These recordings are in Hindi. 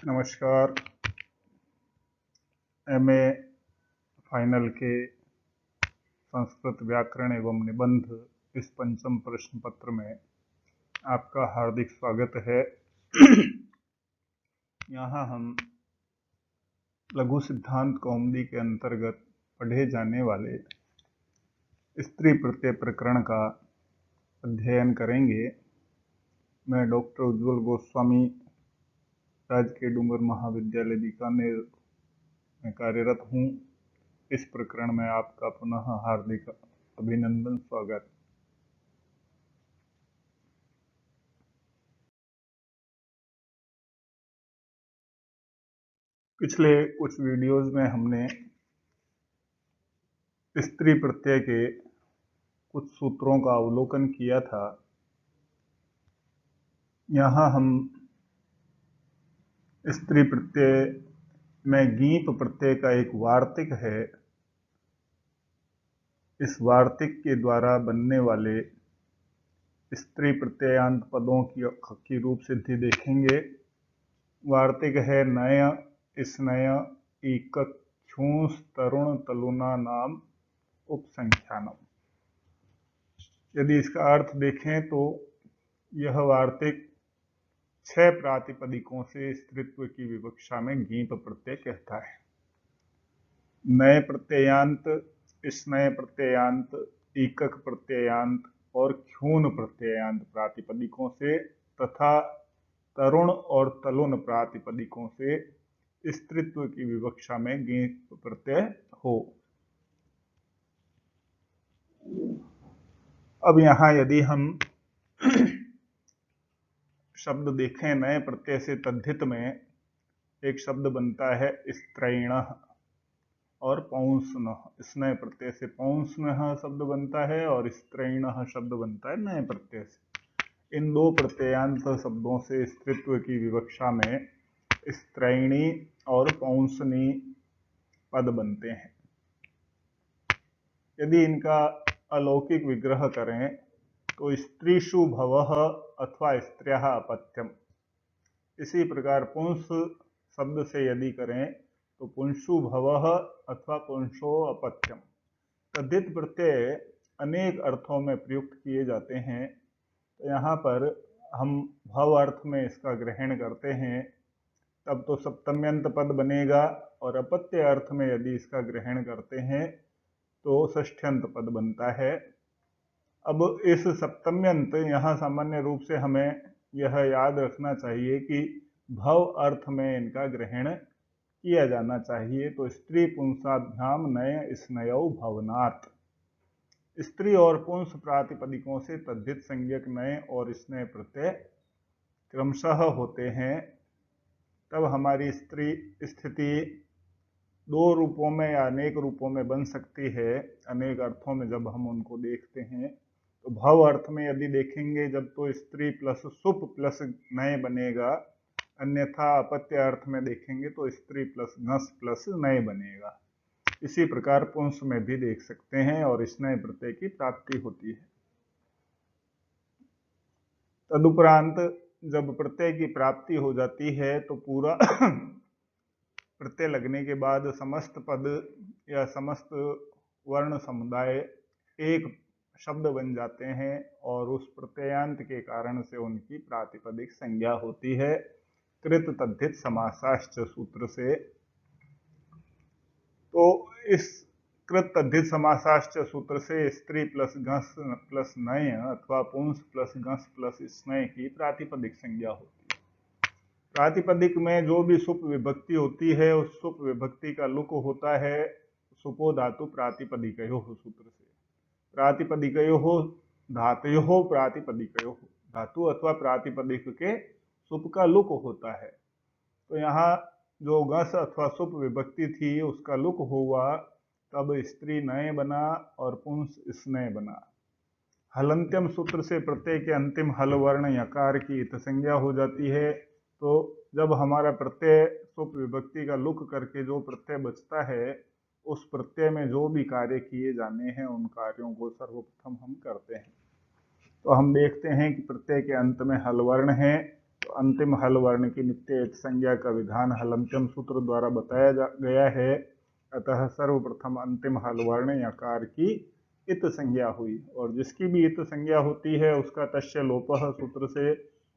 नमस्कार। एमए फाइनल के संस्कृत व्याकरण एवं निबंध इस पंचम प्रश्न पत्र में आपका हार्दिक स्वागत है। यहाँ हम लघु सिद्धांत कौमुदी के अंतर्गत पढ़े जाने वाले स्त्री प्रत्यय प्रकरण का अध्ययन करेंगे। मैं डॉक्टर उज्ज्वल गोस्वामी राजकीय डूंगर महाविद्यालय बीकानेर में कार्यरत हूँ। इस प्रकरण में आपका पुनः हार्दिक अभिनंदन, स्वागत। पिछले कुछ वीडियोज में हमने स्त्री प्रत्यय के कुछ सूत्रों का अवलोकन किया था। यहाँ हम स्त्री प्रत्यय में गीप प्रत्यय का एक वार्तिक है। इस वार्तिक के द्वारा बनने वाले स्त्री प्रत्ययांत पदों की रूप सिद्धि देखेंगे। वार्तिक है नय, स्नय, ईकक, छूंस, तरुण, तलुना नाम उपसंख्यानम। यदि इसका अर्थ देखें तो यह वार्तिक 6 प्रातिपदिकों से स्त्रीत्व की विवक्षा में गीप प्रत्यय कहता है। नए प्रत्ययांत, स्नय प्रत्ययांत, ईकक प्रत्ययांत और ख्यून प्रत्ययांत प्रातिपदिकों से तथा तरुण और तलुन प्रातिपदिकों से स्त्रीत्व की विवक्षा में गीप प्रत्यय हो। अब यहाँ यदि हम शब्द देखें, नए प्रत्यय से तद्धित में एक शब्द बनता है स्त्रैणः और पौंसनः। स्नय प्रत्यय से पौंसनः शब्द बनता है और स्त्रैणः शब्द बनता है नए प्रत्यय से। इन दो प्रत्ययांत शब्दों से स्त्रीत्व की विवक्षा में स्त्रैणी और पौंसनी पद बनते हैं। यदि इनका अलौकिक विग्रह करें तो स्त्रीषु भवः अथवा स्त्र्यः अपत्यम। इसी प्रकार पुंस शब्द से यदि करें तो पुंसु भवः अथवा पुंसो अपत्यम। तद्धित प्रत्यय अनेक अर्थों में प्रयुक्त किए जाते हैं। तो यहाँ पर हम भव अर्थ में इसका ग्रहण करते हैं तब तो सप्तम्यंत पद बनेगा, और अपत्य अर्थ में यदि इसका ग्रहण करते हैं तो षष्ठ्यंत पद बनता है। अब इस सप्तम्यंत यहाँ सामान्य रूप से हमें यह याद रखना चाहिए कि भव अर्थ में इनका ग्रहण किया जाना चाहिए। तो स्त्री पुंसाभ्याम नय स्नयौ भवनात्। स्त्री और पुंस प्रातिपदिकों से तद्धित संज्ञक नय और स्नय प्रत्यय क्रमशः होते हैं। तब हमारी स्त्री स्थिति दो रूपों में या अनेक रूपों में बन सकती है। अनेक अर्थों में जब हम उनको देखते हैं तो भव अर्थ में यदि देखेंगे जब तो स्त्री प्लस सुप प्लस नय बनेगा, अन्यथा अपत्य अर्थ में देखेंगे तो स्त्री प्लस घस प्लस नय बनेगा। इसी प्रकार पुंस में भी देख सकते हैं और स्नय प्रत्यय की प्राप्ति होती है। तदुपरांत जब प्रत्यय की प्राप्ति हो जाती है तो पूरा प्रत्यय लगने के बाद समस्त पद या समस्त वर्ण समुदाय एक शब्द बन जाते हैं और उस प्रत्ययांत के कारण से उनकी प्रातिपदिक संज्ञा होती है कृत तद्धित समासाश्च सूत्र से। तो इस कृत तद्धित समासाश्च सूत्र से स्त्री प्लस घस प्लस नय अथवा पुंस प्लस घस प्लस स्नय की प्रातिपदिक संज्ञा होती है। प्रातिपदिक में जो भी सुप विभक्ति होती है उस सुप विभक्ति का लुक होता है सुपो धातु प्रातिपदिकयोः सूत्र से। प्रातिपदिकयोः धातयोः प्रातिपदिकयोः, धातु अथवा प्रातिपदिक के सुप का लुक होता है। तो यहाँ जो गस अथवा सुप विभक्ति थी उसका लुक हुआ, तब स्त्री नय बना और पुंस स्नय बना। हलंत्यम सूत्र से प्रत्यय के अंतिम हल वर्ण यकार की इत संज्ञा हो जाती है। तो जब हमारा प्रत्यय सुप विभक्ति का लुक करके जो प्रत्यय बचता है उस प्रत्यय में जो भी कार्य किए जाने हैं उन कार्यों को सर्वप्रथम हम करते हैं। तो हम देखते हैं कि प्रत्यय के अंत में हल वर्ण है तो अंतिम हल वर्ण की नित्य इत संज्ञा का विधान हलंत्यम सूत्र द्वारा बताया गया है। अतः सर्वप्रथम अंतिम हल वर्ण यकार की इत संज्ञा हुई, और जिसकी भी इत संज्ञा होती है उसका तस्य लोपः सूत्र से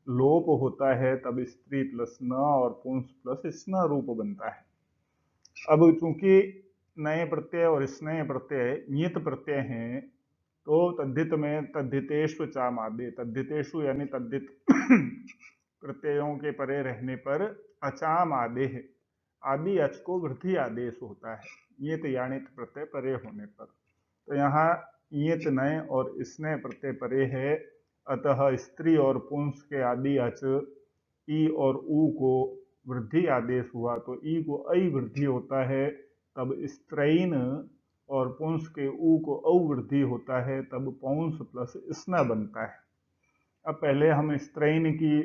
लोप होता है, तब स्त्री प्लस न और पुंस प्लस स्न रूप बनता है। अब चूंकि नए प्रत्यय और स्नेह प्रत्यय नियत प्रत्यय हैं, तो तद्धित में तद्धितेषु चामादे, तद्धितेषु यानी तद्धित प्रत्ययों के परे रहने पर अचाम आदेह, आदि अच को वृद्धि आदेश होता है नियत यानित प्रत्यय परे होने पर। तो यहाँ नियत नय और स्नेह प्रत्यय परे है, अतः स्त्री और पुंस के आदि अच ई और ऊ को वृद्धि आदेश हुआ, तो ई को अई वृद्धि होता है, तब स्त्रैन और पुंस के ऊ को अवृद्धि होता है, तब पौंस प्लस स्न बनता है। अब पहले हम स्त्रैन की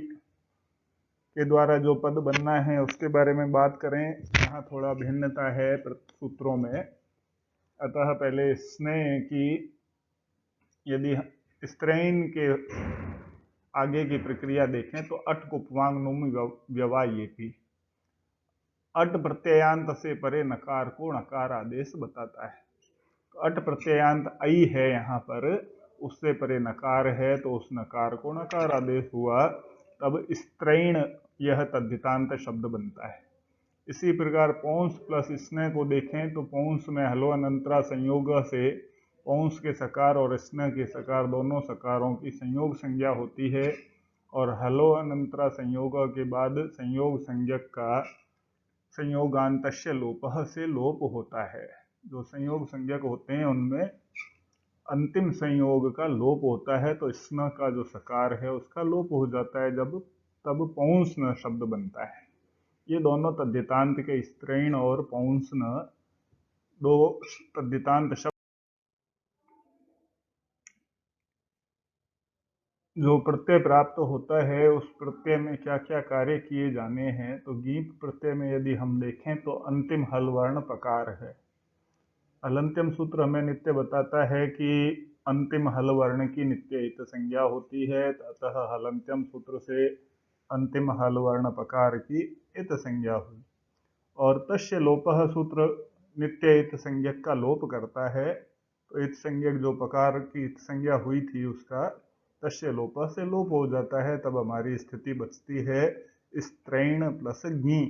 के द्वारा जो पद बनना है उसके बारे में बात करें। यहाँ थोड़ा भिन्नता है सूत्रों में। अतः पहले स्नेह की यदि स्त्रैन के आगे की प्रक्रिया देखें तो अट कुपवांग नुम व्यवा ये थी। अट प्रत्ययांत से परे नकार को नकार आदेश बताता है। तो अट प्रत्ययांत आई है यहाँ पर, उससे परे नकार है, तो उस नकार को नकार आदेश हुआ, तब स्त्रैण यह तद्धितांत शब्द बनता है। इसी प्रकार पौंस प्लस स्नेह को देखें तो पौंस में हलो अनंतरा संयोग से पौंस के सकार और स्नेह के सकार दोनों सकारों की संयोग संज्ञा होती है, और हलो अनंतरा संयोग के बाद संयोग संज्ञक का संयोगांतस्य लोपः से लोप होता है। जो संयोग संज्ञक होते हैं उनमें अंतिम संयोग का लोप होता है, तो स्न का जो सकार है उसका लोप हो जाता है, जब तब पौंसन शब्द बनता है। ये दोनों तद्धितांत के स्त्रैण और पौंसन दो तद्धितांत शब्द जो प्रत्यय प्राप्त होता है उस प्रत्यय में क्या क्या कार्य किए जाने हैं। तो गीत प्रत्यय में यदि हम देखें तो अंतिम हल वर्ण पकार है। हलंत्यम सूत्र हमें नित्य बताता है कि अंतिम हल वर्ण की नित्य इत संज्ञा होती है, अतः हलंत्यम सूत्र से अंतिम हल वर्ण पकार की इत संज्ञा हुई। और तस्य लोपः सूत्र नित्य इत संज्ञक का लोप करता है, तो इत संज्ञक जो पकार की इत संज्ञा हुई थी उसका तस्य लोपः से लोप हो जाता है, तब हमारी स्थिति बचती है स्त्रैण प्लस गी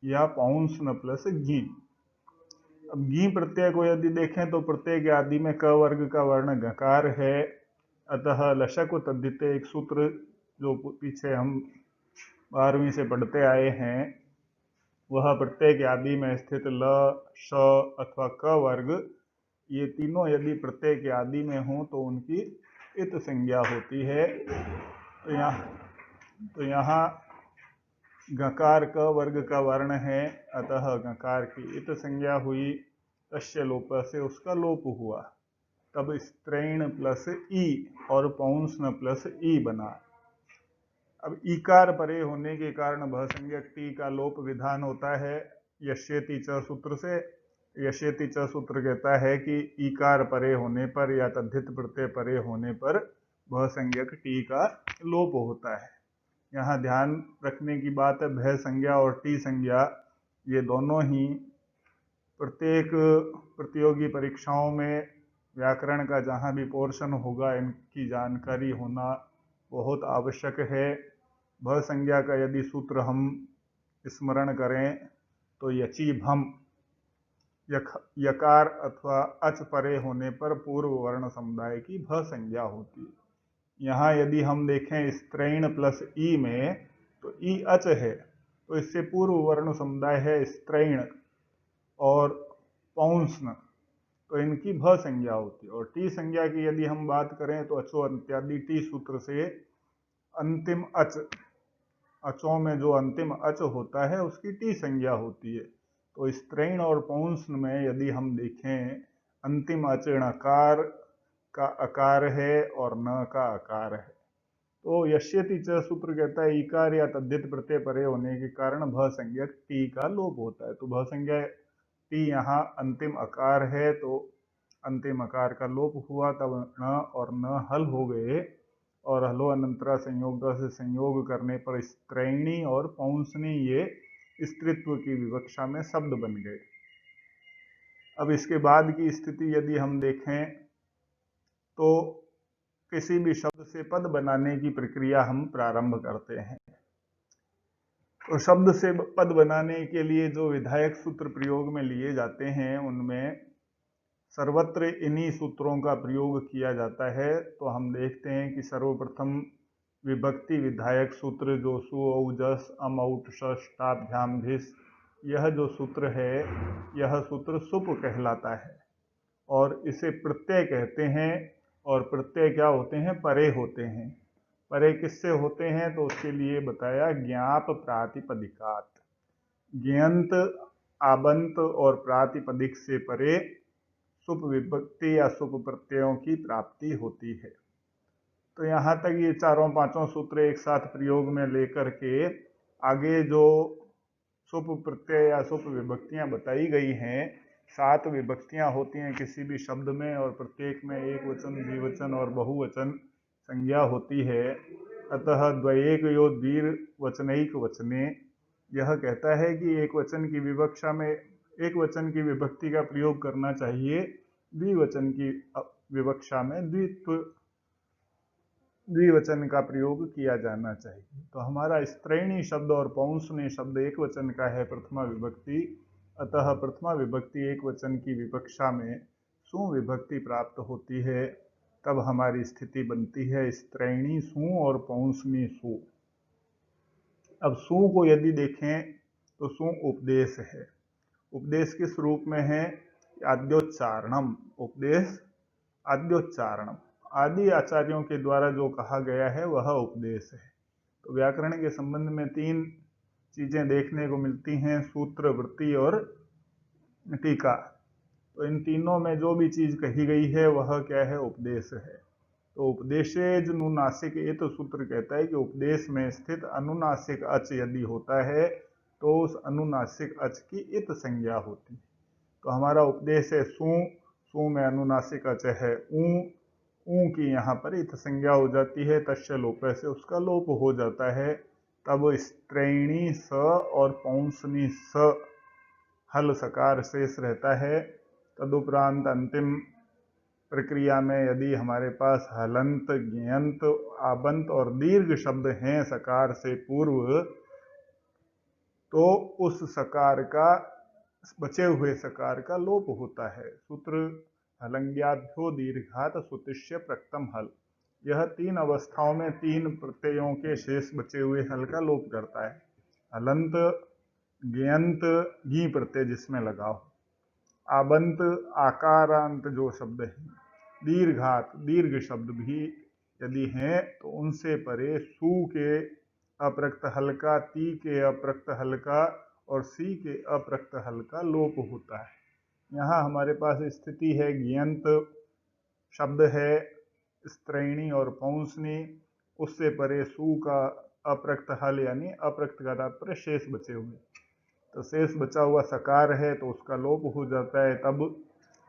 या पौंसन प्लस गी। अब गी प्रत्यय को यदि देखें तो प्रत्यय के आदि में क वर्ग का वर्ण गकार है, अतः लशक तद्धित एक सूत्र जो पीछे हम 12वीं से पढ़ते आए हैं, वह प्रत्यय के आदि में स्थित ल, श अथवा क वर्ग, ये तीनों यदि प्रत्यय के आदि में हों तो उनकी इत संज्ञा होती है। तो यहाँ गकार क वर्ग का वर्ण है, अतः गकार की इत संज्ञा हुई, तस्य लोप से उसका लोप हुआ, तब स्त्रैण प्लस ई और पौंसन प्लस ई बना। अब ईकार परे होने के कारण भसंज्ञक टी का लोप विधान होता है यश्येति च सूत्र से। यश्येति च सूत्र कहता है कि ईकार परे होने पर या तद्धित प्रत्यय परे होने पर भसंज्ञक टी का लोप होता है। यहाँ ध्यान रखने की बात है, भय संज्ञा और टी संज्ञा ये दोनों ही प्रत्येक प्रतियोगी परीक्षाओं में व्याकरण का जहाँ भी पोर्शन होगा इनकी जानकारी होना बहुत आवश्यक है। भ संज्ञा का यदि सूत्र हम स्मरण करें तो यची भम, यकार अथवा अच परे होने पर पूर्व वर्ण समुदाय की भ संज्ञा होती है। यहाँ यदि हम देखें स्त्रैण प्लस ई में, तो ई अच है, तो इससे पूर्व वर्ण समुदाय है स्त्रैण और पौंसन, तो इनकी भ संज्ञा होती है। और टी संज्ञा की यदि हम बात करें तो अचो इत्यादि टी सूत्र से अंतिम अच, अचों में जो अंतिम अच होता है उसकी टी संज्ञा होती है। तो स्त्रैण और पौंसन में यदि हम देखें, अंतिम अच णकार का अकार है और न का अकार है। तो यश्यति च सूत्र कहता है ईकार या तद्धित प्रत्यय परे होने के कारण भ संज्ञक टी का लोप होता है। तो भ संज्ञा टी यहाँ अंतिम अकार है, तो अंतिम अकार का लोप हुआ, तब न और न हल हो गए, और हलो अनंतरा संयोग से संयोग करने पर स्त्रैणी और पौंसनी ये स्त्रीत्व की विवक्षा में शब्द बन गए। अब इसके बाद की स्थिति यदि हम देखें तो किसी भी शब्द से पद बनाने की प्रक्रिया हम प्रारंभ करते हैं। तो शब्द से पद बनाने के लिए जो विधायक सूत्र प्रयोग में लिए जाते हैं उनमें सर्वत्र इन्हीं सूत्रों का प्रयोग किया जाता है। तो हम देखते हैं कि सर्वप्रथम विभक्ति विधायक सूत्र जो सु औ जस अम औट षष्टाभ्याम धिस, यह जो सूत्र है यह सूत्र सुप कहलाता है और इसे प्रत्यय कहते हैं। और प्रत्यय क्या होते हैं? परे होते हैं। परे किससे होते हैं? तो उसके लिए बताया ज्ञाप प्रातिपदिकात। ज्ञंत, आबंत और प्रातिपदिक से परे सुप विभक्ति या सुप प्रत्ययों की प्राप्ति होती है। तो यहाँ तक ये चारों पांचों सूत्र एक साथ प्रयोग में लेकर के आगे जो सुप प्रत्यय या सुप विभक्तियां बताई गई हैं, 7 विभक्तियां होती हैं किसी भी शब्द में और प्रत्येक में एक वचन, द्विवचन और बहुवचन संज्ञा होती है। अतः द्वयेक यो द्विवचनैक वचने, यह कहता है कि एक वचन की विवक्षा में एक वचन की विभक्ति का प्रयोग करना चाहिए, द्विवचन की विवक्षा में द्विवचन का प्रयोग किया जाना चाहिए। तो हमारा स्त्रैणी शब्द और पौंसनी शब्द एक वचन का है प्रथमा विभक्ति, अतः प्रथमा विभक्ति एक वचन की विवक्षा में सु विभक्ति प्राप्त होती है। तब हमारी स्थिति बनती है स्त्रैणी सु और पौंसनी सु। अब सु को यदि देखें तो सु उपदेश है। उपदेश किस रूप में है? आद्योच्चारणम। उपदेश आद्योच्चारणम, आदि आचार्यों के द्वारा जो कहा गया है वह उपदेश है। तो व्याकरण के संबंध में 3 चीजें देखने को मिलती हैं, सूत्र, वृत्ति और टीका। तो इन तीनों में जो भी चीज कही गई है वह क्या है? उपदेश है। तो उपदेशेज अनुनासिक ये तो सूत्र कहता है कि उपदेश में स्थित अनुनासिक अच यदि होता है तो उस अनुनासिक अच की इत संज्ञा होती है। तो हमारा उपदेश है सु में अनुनासिक अच है ऊ की यहाँ पर इत संज्ञा हो जाती है, तस्य लोप से उसका लोप हो जाता है। तब स्त्रैणी स और पौंसनी स हल सकार शेष रहता है। तदुपरांत अंतिम प्रक्रिया में यदि हमारे पास हलंत, ज्ञंत, आबंत और दीर्घ शब्द हैं सकार से पूर्व, तो उस सकार का, बचे हुए सकार का लोप होता है। सूत्र हलंग्याभ्यो दीर्घात सुतिष्य प्रक्तम हल, यह 3 अवस्थाओं में 3 प्रत्ययों के शेष बचे हुए हल का लोप करता है। हलंत, ज्ञंत गी प्रत्यय जिसमें लगाओ, आबंत आकारांत जो शब्द है, दीर्घात दीर्घ शब्द भी यदि हैं तो उनसे परे सु के अप्रक्त हल का, ती के अप्रक्त हल का और सी के अप्रक्त हल का लोप होता है। यहाँ हमारे पास स्थिति है ज्ञंत शब्द है, स्त्रैणी और पौंसनी, उससे परे सु का अप्रक्त हल यानी अप्रक्त का तात्पर्य शेष बचे हुए। तो शेष बचा हुआ सकार है तो उसका लोप हो जाता है। तब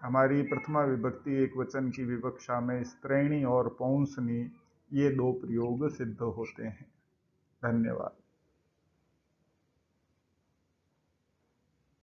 हमारी प्रथमा विभक्ति एक वचन की विवक्षा में स्त्रैणी और पौंसनी ये 2 प्रयोग सिद्ध होते हैं। धन्यवाद।